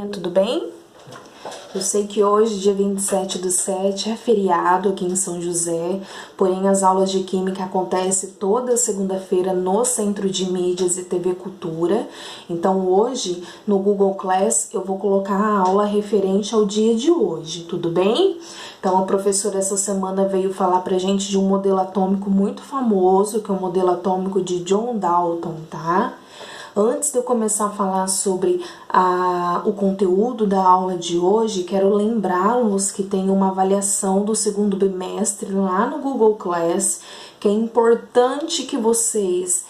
Tudo bem? Eu sei que hoje, dia 27/7, é feriado aqui em São José, porém as aulas de Química acontecem toda segunda-feira no Centro de Mídias e TV Cultura. Então hoje, no Google Class, eu vou colocar a aula referente ao dia de hoje, tudo bem? Então a professora essa semana veio falar pra gente de um modelo atômico muito famoso, que é o modelo atômico de John Dalton, tá? Antes de eu começar a falar sobre o conteúdo da aula de hoje, quero lembrá-los que tem uma avaliação do segundo bimestre lá no Google Class, que é importante que vocês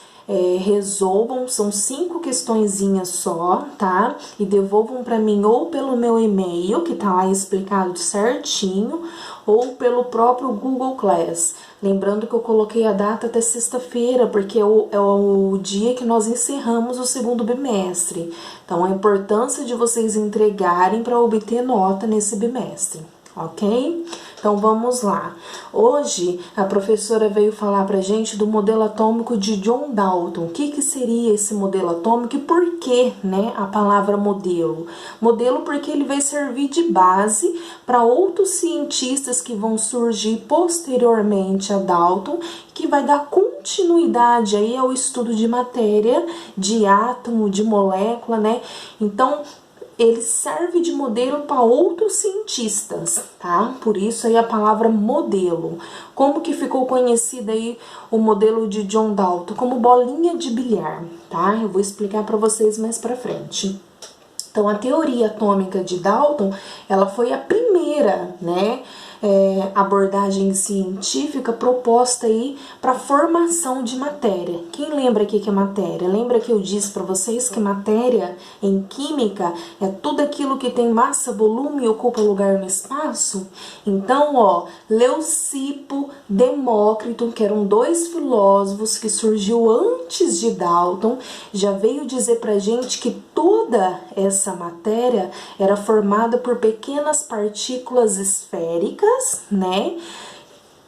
resolvam, são 5 questõezinhas só, tá? E devolvam para mim ou pelo meu e-mail, que tá lá explicado certinho, ou pelo próprio Google Class. Lembrando que eu coloquei a data até sexta-feira, porque é o dia que nós encerramos o segundo bimestre. Então, a importância de vocês entregarem para obter nota nesse bimestre, ok? Então, vamos lá. Hoje, a professora veio falar pra gente do modelo atômico de John Dalton. O que seria esse modelo atômico e por que, né, a palavra modelo? Modelo porque ele vai servir de base para outros cientistas que vão surgir posteriormente a Dalton, que vai dar continuidade aí ao estudo de matéria, de átomo, de molécula, né? Então, ele serve de modelo para outros cientistas, tá? Por isso aí a palavra modelo. Como que ficou conhecido aí o modelo de John Dalton? Como bolinha de bilhar, tá? Eu vou explicar para vocês mais para frente. Então, a teoria atômica de Dalton, ela foi a primeira, né, abordagem científica proposta aí para formação de matéria. Quem lembra aqui que é matéria? Lembra que eu disse para vocês que matéria em química é tudo aquilo que tem massa, volume e ocupa lugar no espaço? Então, ó, Leucipo, Demócrito, que eram 2 filósofos que surgiu antes de Dalton, já veio dizer pra gente que toda essa matéria era formada por pequenas partículas esféricas, né,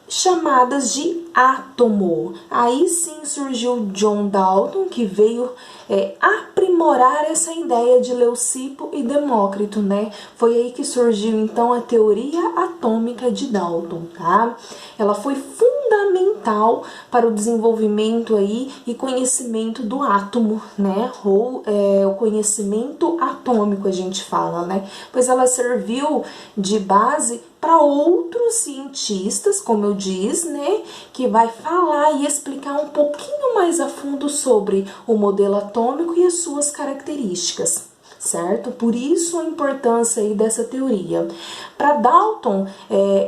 chamadas de átomo. Aí sim surgiu John Dalton, que veio aprimorar essa ideia de Leucipo e Demócrito, né? Foi aí que surgiu então a teoria atômica de Dalton, tá? Ela foi fundamental para o desenvolvimento aí e conhecimento do átomo, né? Ou o conhecimento atômico a gente fala, né? Pois ela serviu de base para outros cientistas, como eu disse, né, que vai falar e explicar um pouquinho mais a fundo sobre o modelo atômico e as suas características, certo? Por isso a importância aí dessa teoria. Para Dalton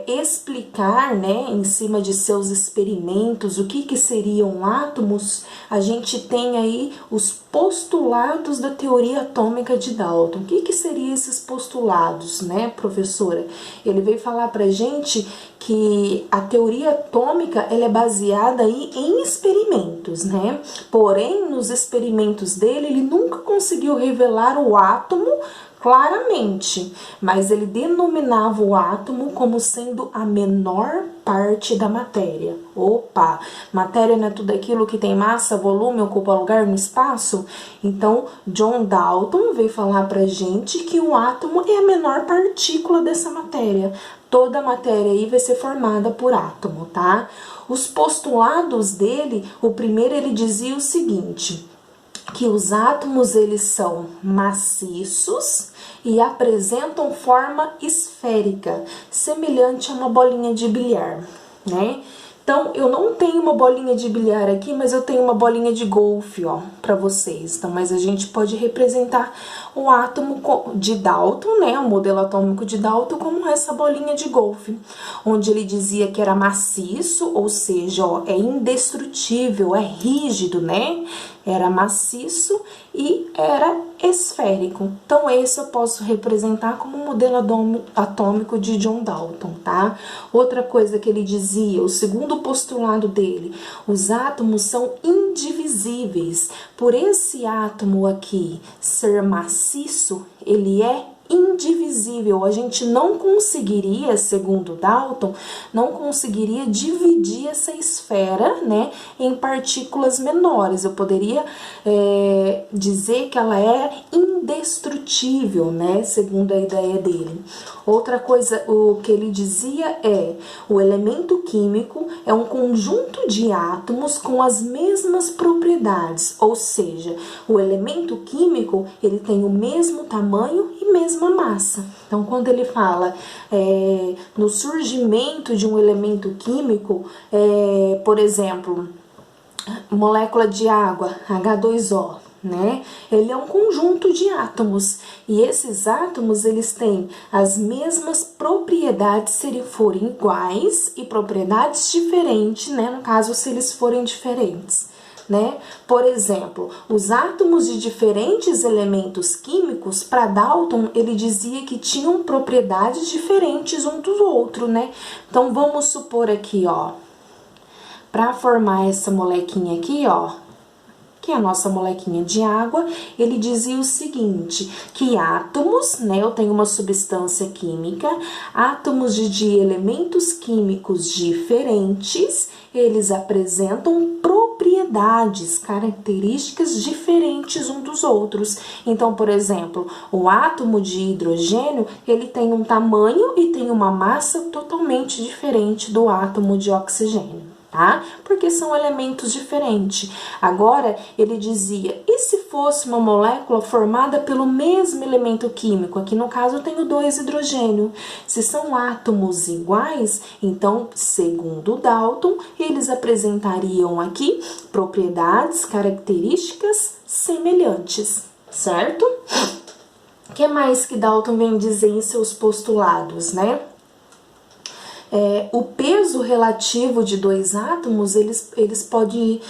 explicar, né, em cima de seus experimentos, o que seriam átomos, a gente tem aí os postulados da teoria atômica de Dalton. O que seriam esses postulados, né, professora? Ele veio falar pra gente que a teoria atômica ela é baseada aí em experimentos, né? Porém, nos experimentos dele, ele nunca conseguiu revelar o átomo claramente, mas ele denominava o átomo como sendo a menor parte da matéria. Opa, matéria não é tudo aquilo que tem massa, volume, ocupa lugar no espaço? Então, John Dalton veio falar pra gente que o átomo é a menor partícula dessa matéria. Toda a matéria aí vai ser formada por átomo, tá? Os postulados dele, o primeiro ele dizia o seguinte, que os átomos eles são maciços e apresentam forma esférica, semelhante a uma bolinha de bilhar, né? Então, eu não tenho uma bolinha de bilhar aqui, mas eu tenho uma bolinha de golfe, ó, pra vocês. Então, mas a gente pode representar o átomo de Dalton, né, o modelo atômico de Dalton, como essa bolinha de golfe, onde ele dizia que era maciço, ou seja, ó, é indestrutível, é rígido, né? Era maciço e era esférico. Então, esse eu posso representar como modelo atômico de John Dalton, tá? Outra coisa que ele dizia, o segundo postulado dele, os átomos são indivisíveis. Por esse átomo aqui ser maciço, ele é indivisível. A gente não conseguiria, segundo Dalton, não conseguiria dividir essa esfera, né, em partículas menores. Eu poderia dizer que ela é indestrutível, né, segundo a ideia dele. Outra coisa, o que ele dizia o elemento químico é um conjunto de átomos com as mesmas propriedades, ou seja, o elemento químico, ele tem o mesmo tamanho e mesma massa. Então, quando ele fala no surgimento de um elemento químico, por exemplo, molécula de água, H2O, né? Ele é um conjunto de átomos e esses átomos eles têm as mesmas propriedades se eles forem iguais e propriedades diferentes, né? No caso, se eles forem diferentes, né? Por exemplo, os átomos de diferentes elementos químicos, para Dalton, ele dizia que tinham propriedades diferentes um do outro, né? Então, vamos supor aqui, ó, para formar essa molequinha aqui, ó, que é a nossa molequinha de água, ele dizia o seguinte, que átomos, né, eu tenho uma substância química, átomos de elementos químicos diferentes, eles apresentam propriedades, características diferentes um dos outros. Então, por exemplo, o átomo de hidrogênio, ele tem um tamanho e tem uma massa totalmente diferente do átomo de oxigênio. Tá? Porque são elementos diferentes. Agora, ele dizia, e se fosse uma molécula formada pelo mesmo elemento químico? Aqui no caso eu tenho 2 hidrogênio. Se são átomos iguais, então, segundo Dalton, eles apresentariam aqui propriedades, características semelhantes, certo? O que mais que Dalton vem dizer em seus postulados, né? O peso relativo de 2 átomos, eles podem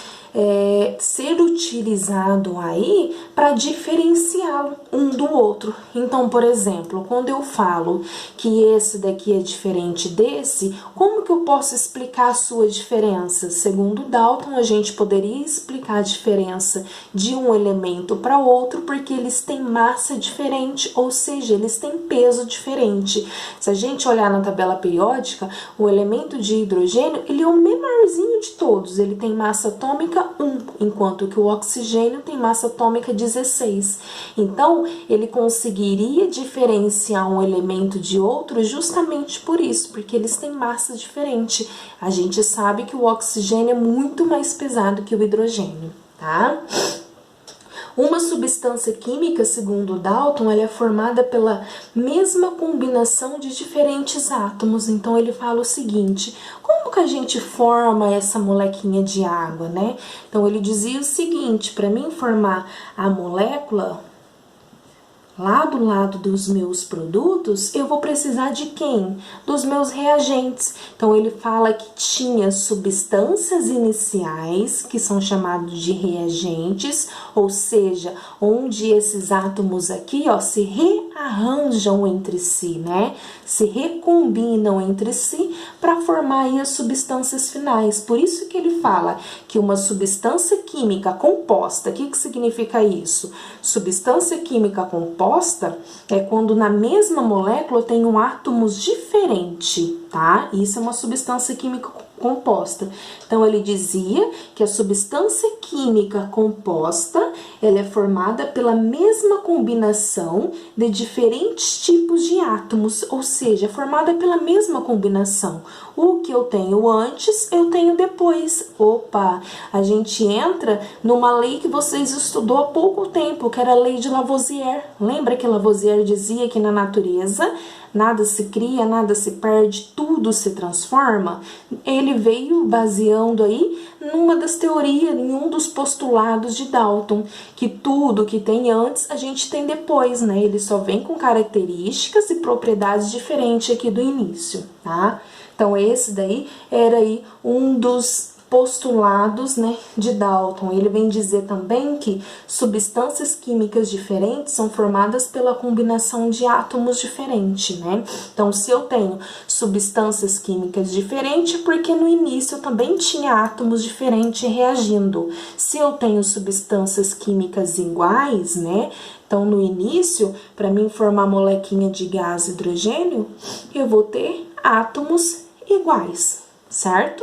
ser utilizado aí para diferenciá-lo um do outro. Então, por exemplo, quando eu falo que esse daqui é diferente desse, como que eu posso explicar a sua diferença? Segundo Dalton, a gente poderia explicar a diferença de um elemento para outro porque eles têm massa diferente, ou seja, eles têm peso diferente. Se a gente olhar na tabela periódica, o elemento de hidrogênio, ele é o menorzinho de todos, ele tem massa atômica 1, enquanto que o oxigênio tem massa atômica 16. Então, ele conseguiria diferenciar um elemento de outro justamente por isso, porque eles têm massa diferente. A gente sabe que o oxigênio é muito mais pesado que o hidrogênio, tá? Uma substância química, segundo Dalton, ela é formada pela mesma combinação de diferentes átomos. Então, ele fala o seguinte, como que a gente forma essa molequinha de água, né? Então, ele dizia o seguinte, para mim formar a molécula lá do lado dos meus produtos, eu vou precisar de quem? Dos meus reagentes. Então, ele fala que tinha substâncias iniciais, que são chamados de reagentes, ou seja, onde esses átomos aqui, ó, se rearranjam entre si, né? Se recombinam entre si para formar aí as substâncias finais. Por isso que ele fala que uma substância química composta, o que significa isso? Substância química composta é quando na mesma molécula tem átomos diferentes, tá? Isso é uma substância química composta. Então, ele dizia que a substância química composta, ela é formada pela mesma combinação de diferentes tipos de átomos, ou seja, formada pela mesma combinação. O que eu tenho antes, eu tenho depois. Opa, a gente entra numa lei que vocês estudou há pouco tempo, que era a lei de Lavoisier. Lembra que Lavoisier dizia que na natureza nada se cria, nada se perde, tudo se transforma? Ele veio baseando aí numa das teorias, em um dos postulados de Dalton, que tudo que tem antes, a gente tem depois, né? Ele só vem com características e propriedades diferentes aqui do início, tá? Então, esse daí era aí um dos postulados, né, de Dalton. Ele vem dizer também que substâncias químicas diferentes são formadas pela combinação de átomos diferentes, né? Então, se eu tenho substâncias químicas diferentes, porque no início eu também tinha átomos diferentes reagindo. Se eu tenho substâncias químicas iguais, né? Então, no início, para mim formar molequinha de gás hidrogênio, eu vou ter átomos iguais, certo?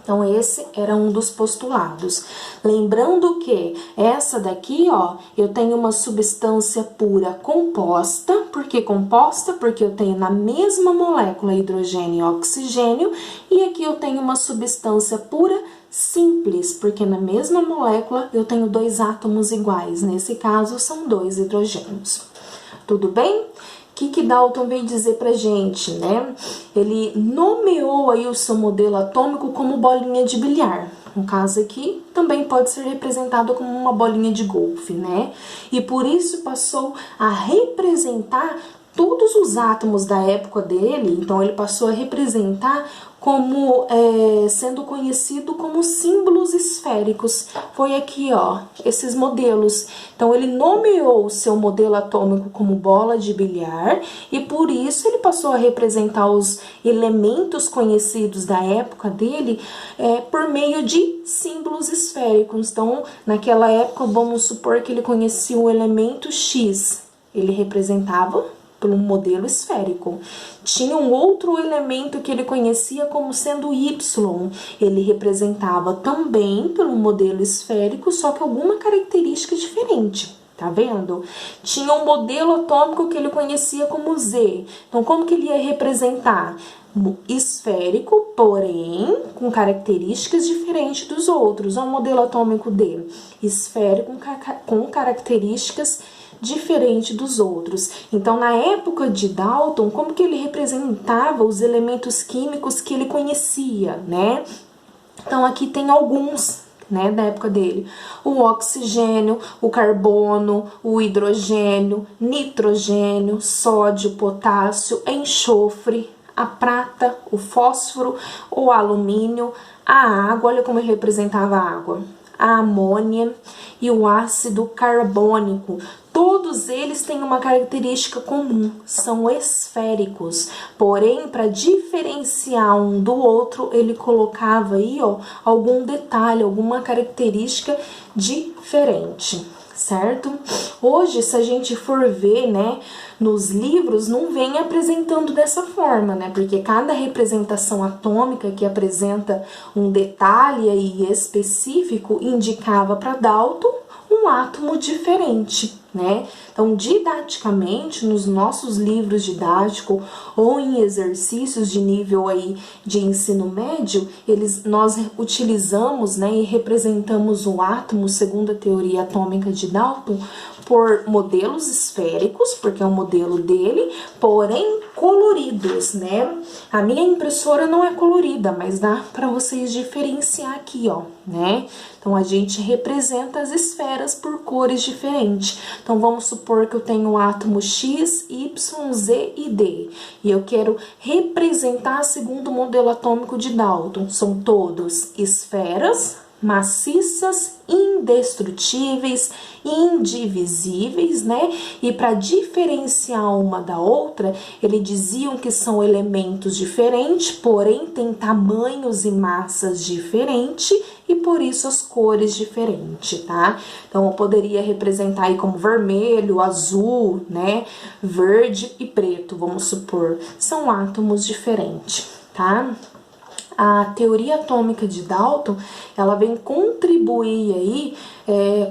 Então, esse era um dos postulados. Lembrando que essa daqui, ó, eu tenho uma substância pura composta. Por que composta? Porque eu tenho na mesma molécula hidrogênio e oxigênio. E aqui eu tenho uma substância pura simples, porque na mesma molécula eu tenho dois átomos iguais. Nesse caso, são dois hidrogênios. Tudo bem? O que Dalton veio dizer pra gente, né? Ele nomeou aí o seu modelo atômico como bolinha de bilhar. No caso aqui, também pode ser representado como uma bolinha de golfe, né? E por isso passou a representar todos os átomos da época dele. Então, ele passou a representar como sendo conhecido como símbolos esféricos. Foi aqui, ó, esses modelos. Então, ele nomeou o seu modelo atômico como bola de bilhar e por isso ele passou a representar os elementos conhecidos da época dele por meio de símbolos esféricos. Então, naquela época, vamos supor que ele conhecia o elemento X. Ele representava pelo modelo esférico. Tinha um outro elemento que ele conhecia como sendo Y. Ele representava também pelo modelo esférico, só que alguma característica diferente. Tá vendo? Tinha um modelo atômico que ele conhecia como Z. Então, como que ele ia representar? Esférico, porém, com características diferentes dos outros. Olha o modelo atômico dele. Esférico com características diferente dos outros. Então, na época de Dalton, como que ele representava os elementos químicos que ele conhecia, né? Então, aqui tem alguns, né, da época dele. O oxigênio, o carbono, o hidrogênio, nitrogênio, sódio, potássio, enxofre, a prata, o fósforo, o alumínio, a água, olha como ele representava a água, a amônia e o ácido carbônico. Todos eles têm uma característica comum, são esféricos. Porém, para diferenciar um do outro, ele colocava aí, ó, algum detalhe, alguma característica diferente, certo? Hoje, se a gente for ver, né, nos livros, não vem apresentando dessa forma, né? Porque cada representação atômica que apresenta um detalhe aí específico indicava para Dalton um átomo diferente, né? Então, didaticamente, nos nossos livros didáticos ou em exercícios de nível aí de ensino médio, nós utilizamos, né, e representamos o átomo, segundo a teoria atômica de Dalton, por modelos esféricos, porque é o modelo dele, porém coloridos, né? A minha impressora não é colorida, mas dá para vocês diferenciar aqui, ó, né? Então, a gente representa as esferas por cores diferentes. Então, vamos supor que eu tenho o átomo X, Y, Z e D. E eu quero representar segundo o modelo atômico de Dalton. São todos esferas maciças, indestrutíveis, indivisíveis, né? E para diferenciar uma da outra, eles diziam que são elementos diferentes, porém têm tamanhos e massas diferentes e por isso as cores diferentes, tá? Então, eu poderia representar aí como vermelho, azul, né? Verde e preto, vamos supor. São átomos diferentes, tá? A teoria atômica de Dalton, ela vem contribuir aí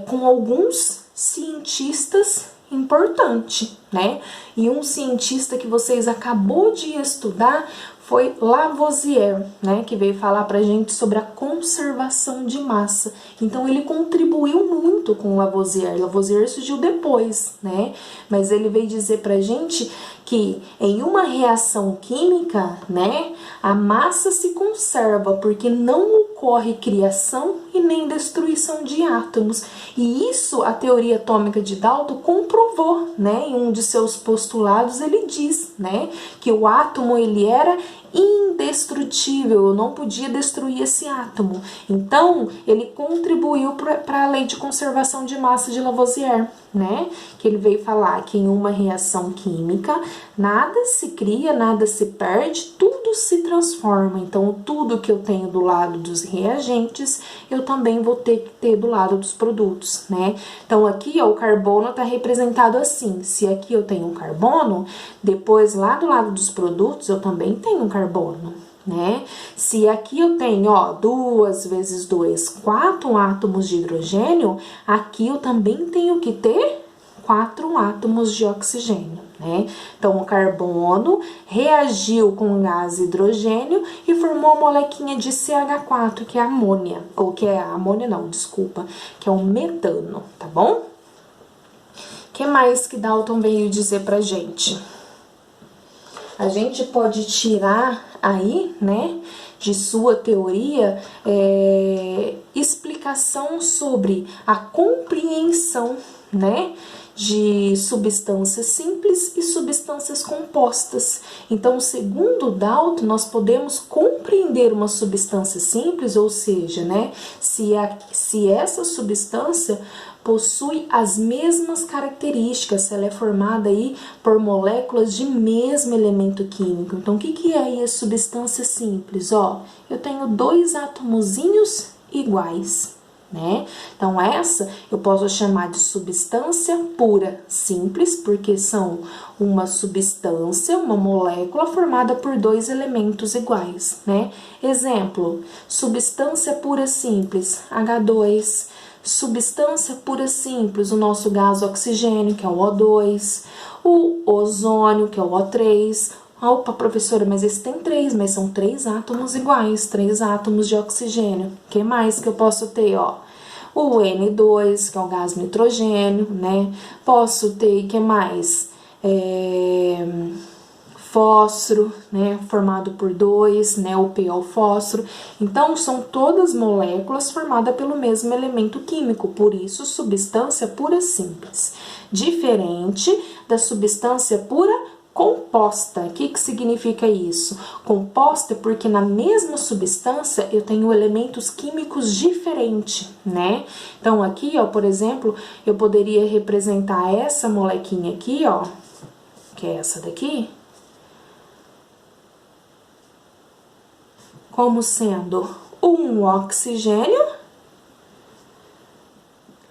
com alguns cientistas importantes, né? E um cientista que vocês acabou de estudar foi Lavoisier, né? Que veio falar pra gente sobre a conservação de massa. Então, ele contribuiu muito com Lavoisier. Lavoisier surgiu depois, né? Mas ele veio dizer pra gente que em uma reação química, né, a massa se conserva porque não ocorre criação e nem destruição de átomos. E isso a teoria atômica de Dalton comprovou, né? Em um de seus postulados ele diz, né, que o átomo ele era indestrutível, eu não podia destruir esse átomo. Então, ele contribuiu para a lei de conservação de massa de Lavoisier, né? Que ele veio falar que em uma reação química, nada se cria, nada se perde, tudo se transforma. Então, tudo que eu tenho do lado dos reagentes, eu também vou ter que ter do lado dos produtos, né? Então, aqui, ó, o carbono está representado assim. Se aqui eu tenho um carbono, depois lá do lado dos produtos, eu também tenho um carbono, né? Se aqui eu tenho, ó, 2 vezes 2, 4 átomos de hidrogênio, aqui eu também tenho que ter 4 átomos de oxigênio, né? Então, o carbono reagiu com o gás hidrogênio e formou a molequinha de CH4, que é a amônia, ou que é a amônia não, desculpa, que é o metano, tá bom? O que mais que Dalton veio dizer pra gente? A gente pode tirar aí, né, de sua teoria, explicação sobre a compreensão, né, de substâncias simples e substâncias compostas. Então, segundo Dalton, nós podemos compreender uma substância simples, ou seja, né, se essa substância possui as mesmas características, se ela é formada aí por moléculas de mesmo elemento químico. Então, o que é aí a substância simples? Ó, eu tenho 2 átomozinhos iguais, né? Então, essa eu posso chamar de substância pura simples, porque são uma substância, uma molécula formada por 2 elementos iguais, né? Exemplo, substância pura simples, H2. Substância pura simples, o nosso gás oxigênio, que é o O2, o ozônio, que é o O3. Opa, professora, mas esse tem 3, mas são 3 átomos iguais, 3 átomos de oxigênio. O que mais que eu posso ter, ó? O N2, que é o gás nitrogênio, né? Posso ter, que mais? Fósforo, né, formado por 2, né, o P é o fósforo. Então, são todas moléculas formadas pelo mesmo elemento químico, por isso, substância pura simples. Diferente da substância pura composta. O que significa isso? Composta porque na mesma substância eu tenho elementos químicos diferentes, né? Então, aqui, ó, por exemplo, eu poderia representar essa molequinha aqui, ó, que é essa daqui, como sendo um oxigênio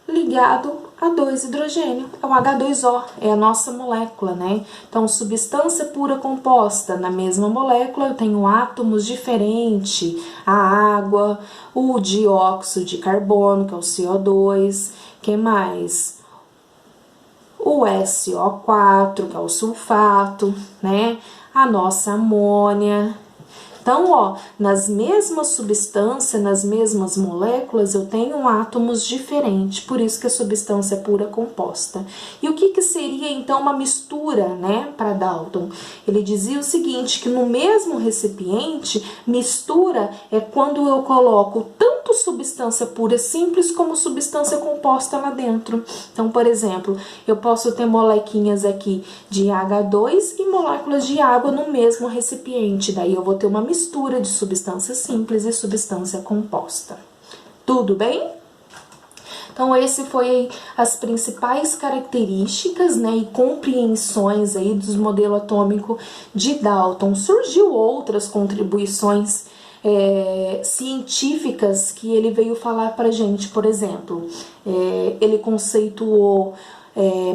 ligado a 2 hidrogênio, é o H2O, é a nossa molécula, né? Então, substância pura composta, na mesma molécula eu tenho átomos diferentes, a água, o dióxido de carbono, que é o CO2, que mais? O SO4, que é o sulfato, né? A nossa amônia. Então, ó, nas mesmas substâncias, nas mesmas moléculas, eu tenho átomos diferentes, por isso que a substância é pura composta. E o que seria, então, uma mistura, né, para Dalton? Ele dizia o seguinte, que no mesmo recipiente, mistura é quando eu coloco tanto substância pura simples como substância composta lá dentro. Então, por exemplo, eu posso ter molequinhas aqui de H2 e moléculas de água no mesmo recipiente, daí eu vou ter uma mistura de substância simples e substância composta. Tudo bem? Então, esse foi as principais características, né, e compreensões aí dos modelo atômico de Dalton. Surgiu outras contribuições científicas que ele veio falar pra gente, por exemplo, ele conceituou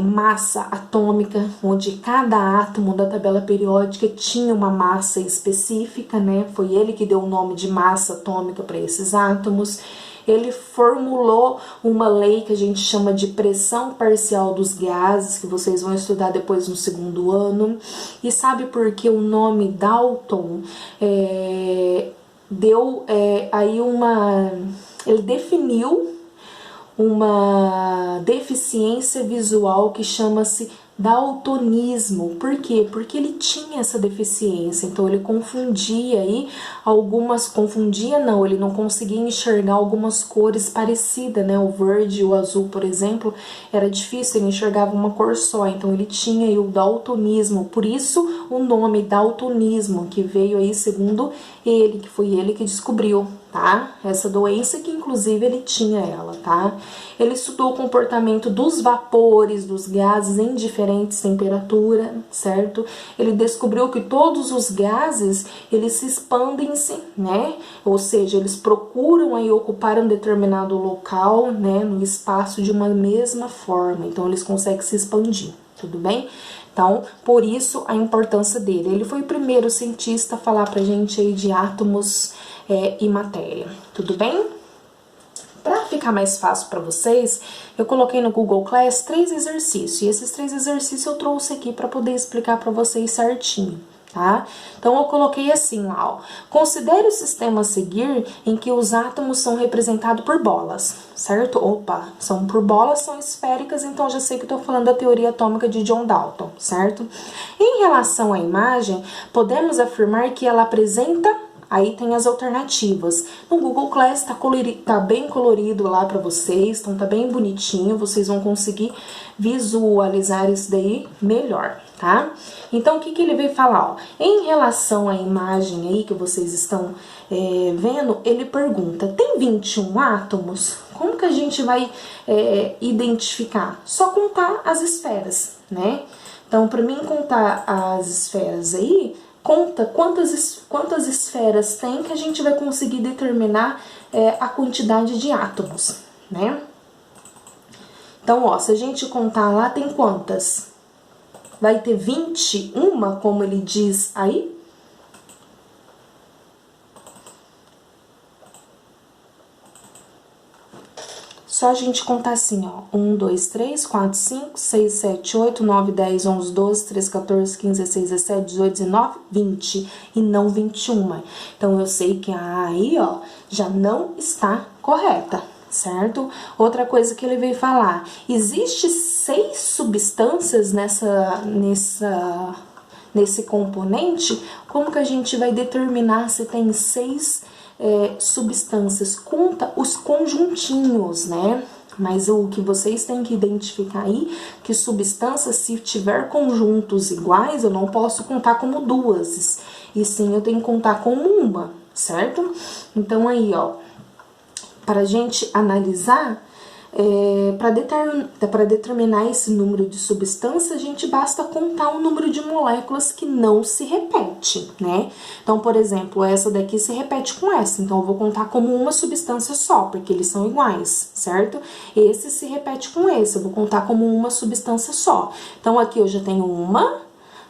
massa atômica, onde cada átomo da tabela periódica tinha uma massa específica, né? Foi ele que deu o nome de massa atômica para esses átomos. Ele formulou uma lei que a gente chama de pressão parcial dos gases, que vocês vão estudar depois no 2º ano. E sabe por que o nome Dalton deu aí ele definiu uma deficiência visual que chama-se daltonismo. Por quê? Porque ele tinha essa deficiência, então ele confundia aí ele não conseguia enxergar algumas cores parecidas, né? O verde e o azul, por exemplo, era difícil, ele enxergava uma cor só, então ele tinha aí o daltonismo, por isso o nome daltonismo, que veio aí segundo ele, que foi ele que descobriu, tá? Essa doença que inclusive ele tinha ela, tá? Ele estudou o comportamento dos vapores, dos gases em diferentes temperaturas, certo? Ele descobriu que todos os gases, eles se expandem-se, né? Ou seja, eles procuram aí ocupar um determinado local, né, no espaço de uma mesma forma. Então, eles conseguem se expandir, tudo bem? Então, por isso a importância dele. Ele foi o primeiro cientista a falar pra gente aí de átomos e matéria, tudo bem? Para ficar mais fácil para vocês, eu coloquei no Google Class 3 exercícios. E esses 3 exercícios eu trouxe aqui para poder explicar para vocês certinho, tá? Então, eu coloquei assim, ó. Considere o sistema a seguir em que os átomos são representados por bolas, certo? Opa, são por bolas, são esféricas, então já sei que eu tô falando da teoria atômica de John Dalton, certo? Em relação à imagem, podemos afirmar que ela apresenta... Aí tem as alternativas. No Google Class tá bem colorido lá pra vocês, então tá bem bonitinho, vocês vão conseguir visualizar isso daí melhor, tá? Então, o que ele veio falar, ó? Em relação à imagem aí que vocês estão vendo, ele pergunta, tem 21 átomos? Como que a gente vai identificar? Só contar as esferas, né? Então, pra mim contar as esferas aí, conta quantas esferas tem que a gente vai conseguir determinar a quantidade de átomos, né? Então, ó, se a gente contar lá, tem quantas? Vai ter 21, como ele diz aí? Só a gente contar assim, ó, 1, 2, 3, 4, 5, 6, 7, 8, 9, 10, 11, 12, 13, 14, 15, 16, 17, 18, 19, 20 e não 21. Então, eu sei que a aí, ó, já não está correta, certo? Outra coisa que ele veio falar, existe 6 substâncias nesse componente, como que a gente vai determinar se tem 6 substâncias? Conta os conjuntinhos, né? Mas o que vocês têm que identificar aí, que substâncias, se tiver conjuntos iguais, eu não posso contar como 2, e sim eu tenho que contar como uma, certo? Então aí, ó, para a gente analisar, para determinar esse número de substâncias, a gente basta contar o número de moléculas que não se repete, né? Então, por exemplo, essa daqui se repete com essa, então eu vou contar como uma substância só, porque eles são iguais, certo? Esse se repete com esse, eu vou contar como uma substância só. Então, aqui eu já tenho 1,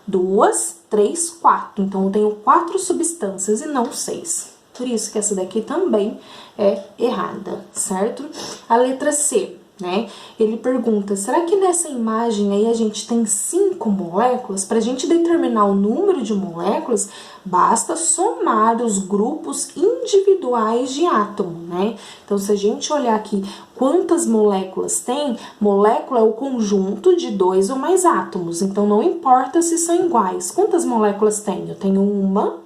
2, 3, 4. Então, eu tenho 4 substâncias e não 6. Por isso que essa daqui também é errada, certo? A letra C, né? Ele pergunta, será que nessa imagem aí a gente tem 5 moléculas? Para a gente determinar o número de moléculas, basta somar os grupos individuais de átomo, né? Então, se a gente olhar aqui quantas moléculas tem, molécula é o conjunto de 2 ou mais átomos. Então, não importa se são iguais. Quantas moléculas tem? Eu tenho 1,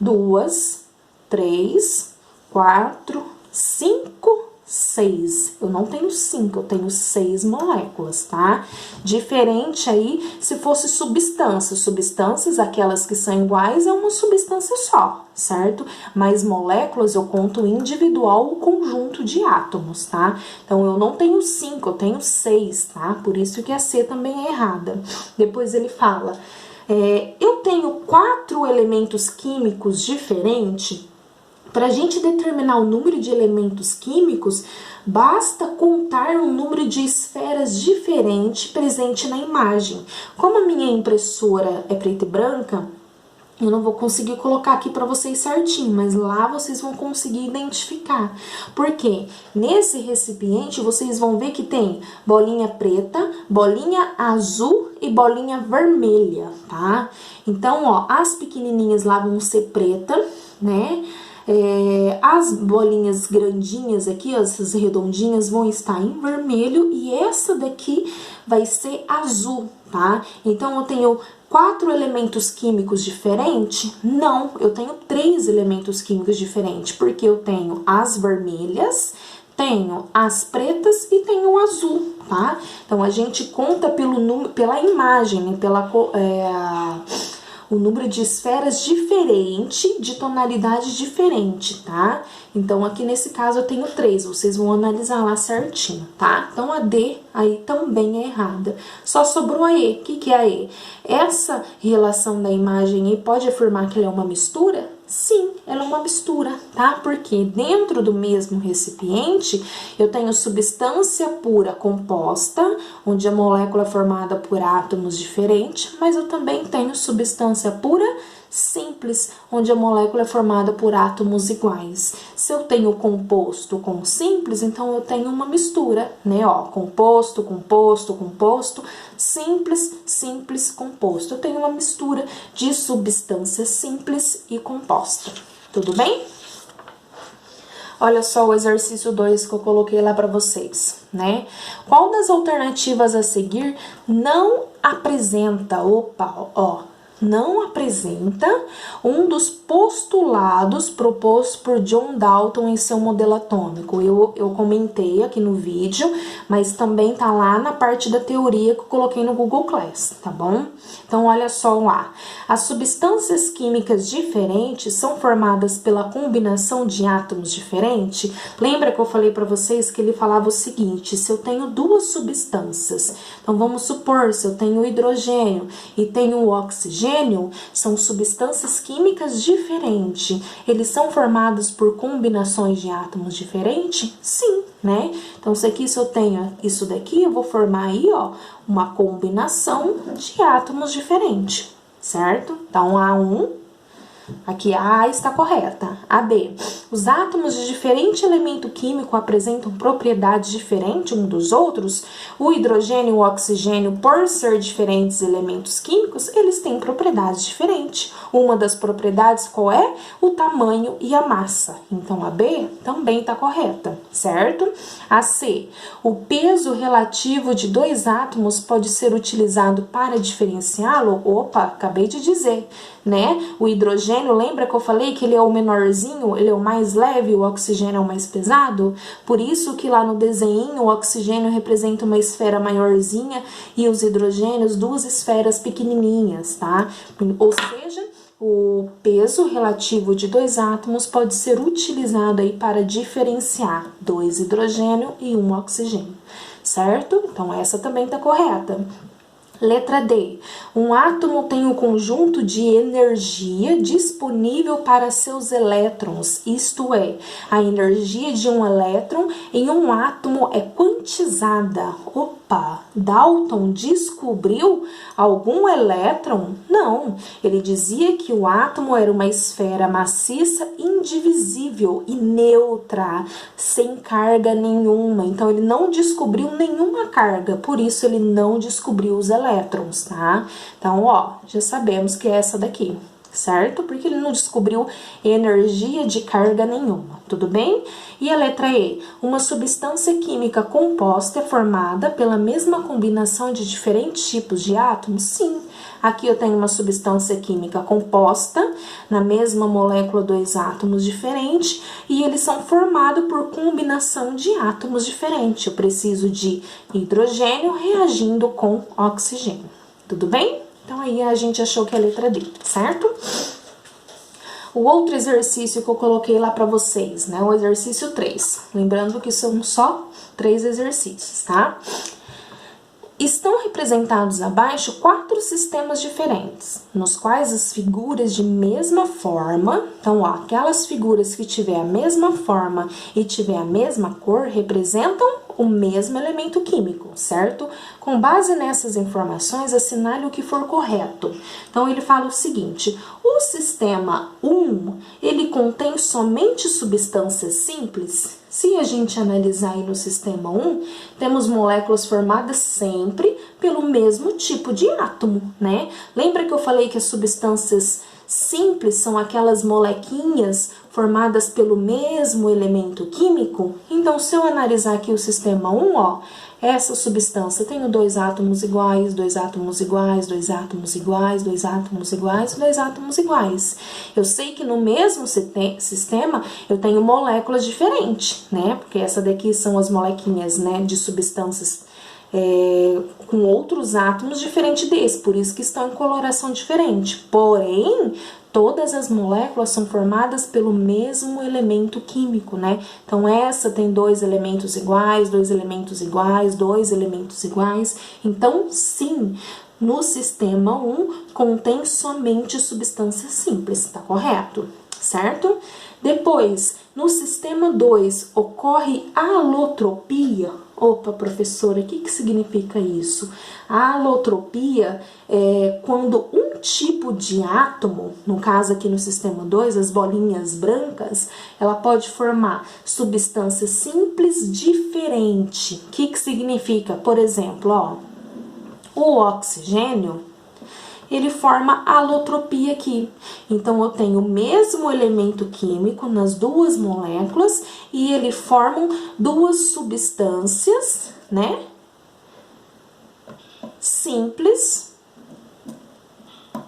2, 3, 4, 5, 6. Eu não tenho 5, eu tenho 6 moléculas, tá? Diferente aí se fosse substâncias. Substâncias, aquelas que são iguais, é uma substância só, certo? Mas moléculas eu conto individual o conjunto de átomos, tá? Então, eu não tenho 5, eu tenho 6, tá? Por isso que a C também é errada. Depois ele fala, eu tenho 4 elementos químicos diferentes. Para a gente determinar o número de elementos químicos, basta contar um número de esferas diferente presente na imagem. Como a minha impressora é preta e branca, eu não vou conseguir colocar aqui para vocês certinho, mas lá vocês vão conseguir identificar. Porque nesse recipiente vocês vão ver que tem bolinha preta, bolinha azul e bolinha vermelha, tá? Então, ó, as pequenininhas lá vão ser preta, né? As bolinhas grandinhas aqui, ó, essas redondinhas, vão estar em vermelho e essa daqui vai ser azul, tá? Então, eu tenho 4 elementos químicos diferentes? Não, eu tenho 3 elementos químicos diferentes, porque eu tenho as vermelhas, tenho as pretas e tenho o azul, tá? Então, a gente conta pela imagem, né? O número de esferas diferente, de tonalidade diferente, tá? Então, aqui nesse caso eu tenho 3, vocês vão analisar lá certinho, tá? Então, a D aí também é errada. Só sobrou a E. O que é a E? Essa relação da imagem aí pode afirmar que ela é uma mistura? Sim, ela é uma mistura, tá? Porque dentro do mesmo recipiente eu tenho substância pura composta, onde a molécula é formada por átomos diferentes, mas eu também tenho substância pura simples, onde a molécula é formada por átomos iguais. Se eu tenho composto com simples, então eu tenho uma mistura, né? Ó, composto, composto, composto, simples, simples, composto. Eu tenho uma mistura de substância simples e composta. Tudo bem? Olha só o exercício 2 que eu coloquei lá para vocês, né? Qual das alternativas a seguir não apresenta, não apresenta um dos postulados propostos por John Dalton em seu modelo atômico. Eu comentei aqui no vídeo, mas também tá lá na parte da teoria que eu coloquei no Google Class, tá bom? Então, olha só lá. As substâncias químicas diferentes são formadas pela combinação de átomos diferentes? Lembra que eu falei para vocês que ele falava o seguinte, se eu tenho 2 substâncias, então vamos supor, se eu tenho o hidrogênio e tenho o oxigênio, são substâncias químicas diferentes. Eles são formados por combinações de átomos diferentes? Sim, né? Então, se eu tenho isso daqui, eu vou formar aí, ó, uma combinação de átomos diferentes, certo? Então, A1, aqui a A está correta. A B, os átomos de diferente elemento químico apresentam propriedades diferentes um dos outros. O hidrogênio e o oxigênio, por ser diferentes elementos químicos, eles têm propriedades diferentes. Uma das propriedades qual é? O tamanho e a massa. Então, a B também está correta, certo? A C, o peso relativo de 2 átomos pode ser utilizado para diferenciá-lo? Opa, acabei de dizer, né? O hidrogênio, lembra que eu falei que ele é o menorzinho, ele é o mais leve, o oxigênio é o mais pesado? Por isso que lá no desenho o oxigênio representa uma esfera maiorzinha e os hidrogênios 2 esferas pequenininhas, tá? Ou seja, o peso relativo de 2 átomos pode ser utilizado aí para diferenciar 2 hidrogênio e 1 oxigênio, certo? Então, essa também tá correta. Letra D. Um átomo tem um conjunto de energia disponível para seus elétrons, isto é, a energia de um elétron em um átomo é quantizada. Opa, Dalton descobriu algum elétron? Não, ele dizia que o átomo era uma esfera maciça, indivisível e neutra, sem carga nenhuma. Então, ele não descobriu nenhuma carga, por isso ele não descobriu os elétrons, tá? Então, ó, já sabemos que é essa daqui, certo? Porque ele não descobriu energia de carga nenhuma, tudo bem? E a letra E, uma substância química composta é formada pela mesma combinação de diferentes tipos de átomos? Sim. Aqui eu tenho uma substância química composta, na mesma molécula 2 átomos diferentes, e eles são formados por combinação de átomos diferentes. Eu preciso de hidrogênio reagindo com oxigênio, tudo bem? Então, aí a gente achou que é a letra D, certo? O outro exercício que eu coloquei lá para vocês, né? O exercício 3. Lembrando que são só 3 exercícios, tá? Estão representados abaixo 4 sistemas diferentes, nos quais as figuras de mesma forma, então, ó, aquelas figuras que tiver a mesma forma e tiver a mesma cor, representam o mesmo elemento químico, certo? Com base nessas informações, assinale o que for correto. Então, ele fala o seguinte, o sistema 1, ele contém somente substâncias simples? Se a gente analisar aí no sistema 1, temos moléculas formadas sempre pelo mesmo tipo de átomo, né? Lembra que eu falei que as substâncias Simples são aquelas molequinhas formadas pelo mesmo elemento químico. Então, se eu analisar aqui o sistema 1, ó, essa substância, eu tenho 2 átomos iguais, 2 átomos iguais, 2 átomos iguais, 2 átomos iguais, 2 átomos iguais. Eu sei que no mesmo sistema eu tenho moléculas diferentes, né? Porque essa daqui são as molequinhas, né, de substâncias com outros átomos diferentes desse, por isso que estão em coloração diferente. Porém, todas as moléculas são formadas pelo mesmo elemento químico, né? Então, essa tem 2 elementos iguais, 2 elementos iguais, 2 elementos iguais. Então, sim, no sistema 1 contém somente substâncias simples, tá correto? Certo? Depois, no sistema 2, ocorre alotropia. Opa, professora, o que significa isso? A alotropia é quando um tipo de átomo, no caso aqui no sistema 2, as bolinhas brancas, ela pode formar substância simples diferente. O que significa? Por exemplo, ó, o oxigênio, ele forma alotropia aqui. Então, eu tenho o mesmo elemento químico nas 2 moléculas e ele formam 2 substâncias, né? Simples,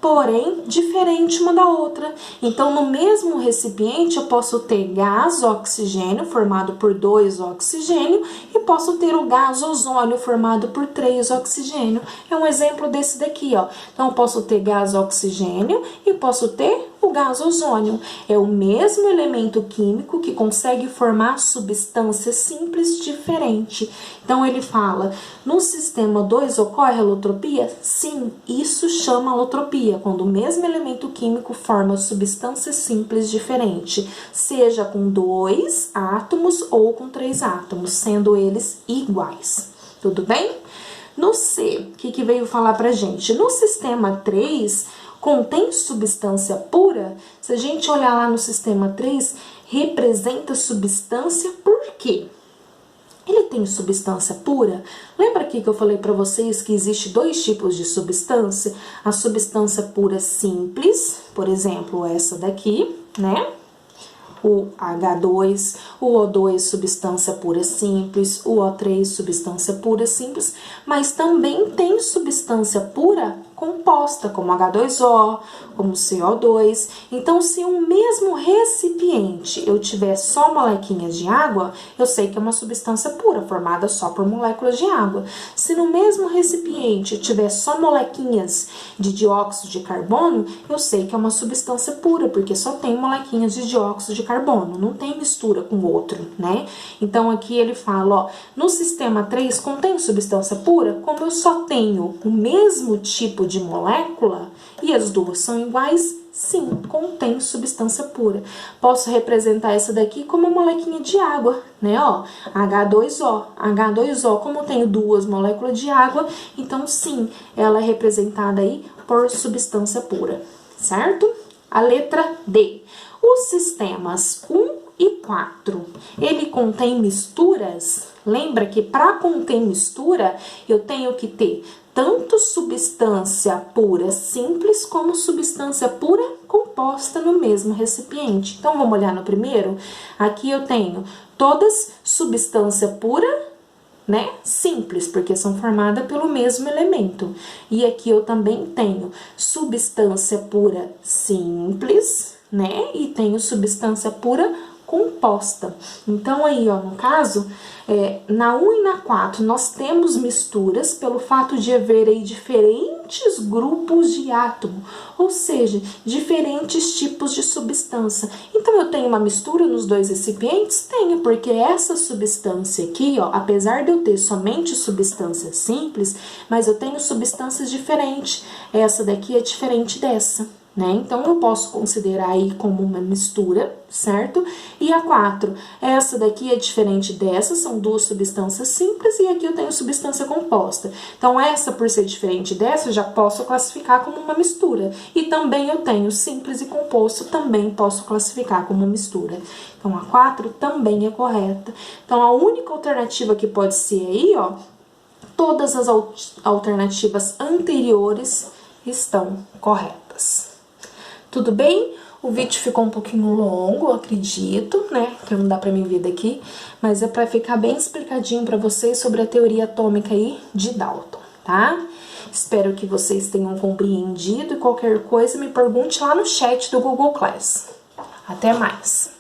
porém diferente uma da outra. Então, no mesmo recipiente, eu posso ter gás oxigênio, formado por 2 oxigênio, e posso ter o gás ozônio, formado por 3 oxigênio. É um exemplo desse daqui, ó. Então, eu posso ter gás oxigênio e posso ter o gás ozônio. É o mesmo elemento químico que consegue formar substâncias simples diferentes. Então, ele fala, no sistema 2 ocorre alotropia? Sim, isso chama alotropia, quando o mesmo elemento químico forma substâncias simples diferentes, seja com 2 átomos ou com 3 átomos, sendo eles iguais. Tudo bem? No C, o que veio falar pra gente? No sistema 3, contém substância pura? Se a gente olhar lá no sistema 3, representa substância por quê? Ele tem substância pura? Lembra aqui que eu falei para vocês que existe 2 tipos de substância? A substância pura simples, por exemplo, essa daqui, né? O H2, o O2 substância pura simples, o O3 substância pura simples, mas também tem substância pura composta, como H2O, como CO2. Então, se um mesmo recipiente eu tiver só molequinhas de água, eu sei que é uma substância pura, formada só por moléculas de água. Se no mesmo recipiente eu tiver só molequinhas de dióxido de carbono, eu sei que é uma substância pura, porque só tem molequinhas de dióxido de carbono, não tem mistura com outro, né? Então, aqui ele fala, ó, no sistema 3 contém substância pura? Como eu só tenho o mesmo tipo de molécula e as 2 são iguais, sim, contém substância pura. Posso representar essa daqui como uma molequinha de água, né, ó, H2O. H2O, como eu tenho 2 moléculas de água, então sim, ela é representada aí por substância pura, certo? A letra D. Os sistemas 1 e 4, ele contém misturas? Lembra que para conter mistura, eu tenho que ter tanto substância pura simples como substância pura composta no mesmo recipiente. Então, vamos olhar no primeiro? Aqui eu tenho todas substância pura, né, simples, porque são formadas pelo mesmo elemento. E aqui eu também tenho substância pura simples, né, e tenho substância pura composta. Então, aí, ó, no caso, na 1 e na 4, nós temos misturas pelo fato de haver aí diferentes grupos de átomo, ou seja, diferentes tipos de substância. Então, eu tenho uma mistura nos 2 recipientes? Tenho, porque essa substância aqui, ó, apesar de eu ter somente substâncias simples, mas eu tenho substâncias diferentes. Essa daqui é diferente dessa, né? Então, eu posso considerar aí como uma mistura, certo? E a 4, essa daqui é diferente dessa, são 2 substâncias simples, e aqui eu tenho substância composta. Então, essa, por ser diferente dessa, eu já posso classificar como uma mistura. E também eu tenho simples e composto, também posso classificar como mistura. Então, a 4 também é correta. Então, a única alternativa que pode ser aí, ó, todas as alternativas anteriores estão corretas. Tudo bem? O vídeo ficou um pouquinho longo, eu acredito, né? Que não dá pra mim ver daqui, mas é pra ficar bem explicadinho pra vocês sobre a teoria atômica aí de Dalton, tá? Espero que vocês tenham compreendido e qualquer coisa me pergunte lá no chat do Google Class. Até mais!